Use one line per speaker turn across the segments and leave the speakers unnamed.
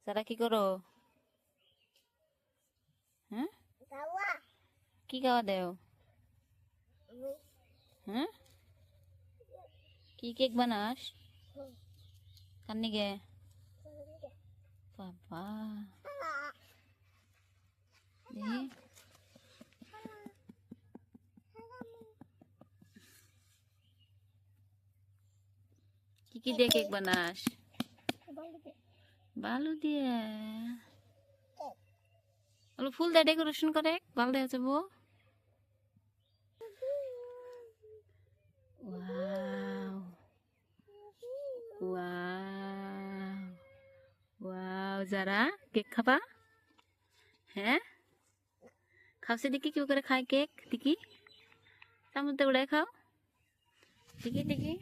যারা কি করো? হ্যাঁ, কি খাওয়া দেও? হ্যাঁ, কি কেক বানাস? কান্নি গে বাবা, দেখি কি কি দিয়ে কেক বানাস? বালু দিয়ে ফুল দিয়ে ডেকোরেশন করে ভালো দেখা যাবো। ওয়াও ওয়াও ওয়াও, যারা কেক খাবা? হ্যাঁ, খাওছে দেখি কি করে খায় কেক, দেখি চামচ দিয়ে উড়াই খাও, দেখি দেখি।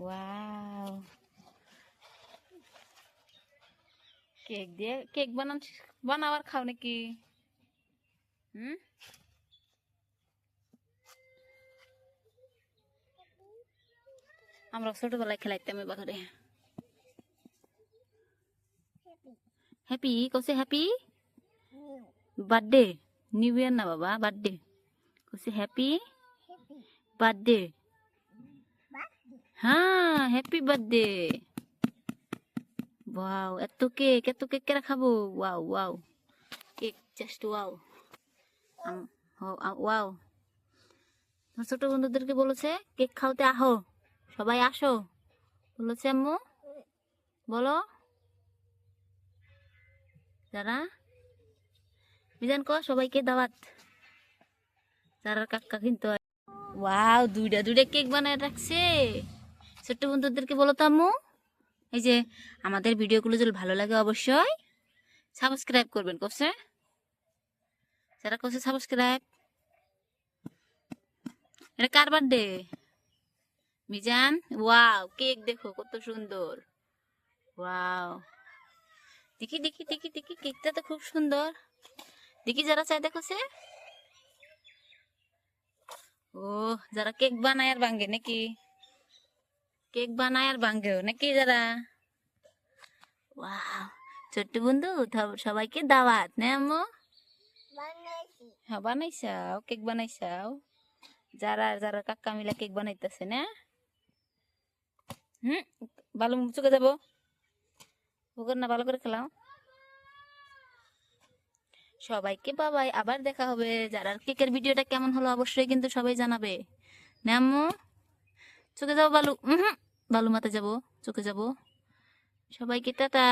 ওয়াও, কেক দিয়ে কেক বানাবার খাও নাকি? হুম, আমরা ছোটবেলায় খেলাইতাম এবারে। হ্যাপি কসে হ্যাপি বার্থডে, নিউ ইয়ার না বাবা, বার্থডে কসে হ্যাপি বার্থডে। হ্যাঁ, হ্যাপি বার্থডে। ওয়াও, এত কেক কেরা খাবো? Wow wow, cake just wow. Wow, ছোট বন্ধুদেরকে বলেছে কেক খাওয়াতে আহো, সবাই আসো বলেছে আম্মু, বলো যারা মিজান কো সবাইকে দাওয়াত, যারা কাকা কিন্তু। ওয়াও, দুইটা দুইটা কেক বানায় রাখছে। ছোট্ট বন্ধুদেরকে বলো তো আম্মু, এই যে আমাদের ভিডিওগুলো যদি ভালো লাগে অবশ্যই সাবস্ক্রাইব করবেন। করছে যারা করছে সাবস্ক্রাইব। এটা কার বার্থডে? মিজান। ওয়াও, কেক দেখো কত সুন্দর। ওয়াও, দেখি দেখি দেখি দেখি, কেকটা তো খুব সুন্দর। দেখি যারা চাই দেখছে। ও, যারা কেক বানায় আর ভাঙ্গে নাকি? কেক বানায় আর ভাঙ্গে নাকি যারা? ওয়াও, ছোট্ট বন্ধু সবাইকে দাওয়াত না আম্মু? হ্যাঁ, বানাইছাও, কেক বানাইছাও। যারা যারা কাকা মিলা কেক বানাইতেছে না? ভালো চুকে যাবো ওগর না, ভালো করে খেলাও। সবাইকে বাবাই, আবার দেখা হবে। যারা কেকের ভিডিওটা কেমন হলো অবশ্যই কিন্তু সবাই জানাবে না আম্মু? চুকে যাবো বালু, বালু মাতে যাবো, চুকে যাবো। সবাইকে টাটা।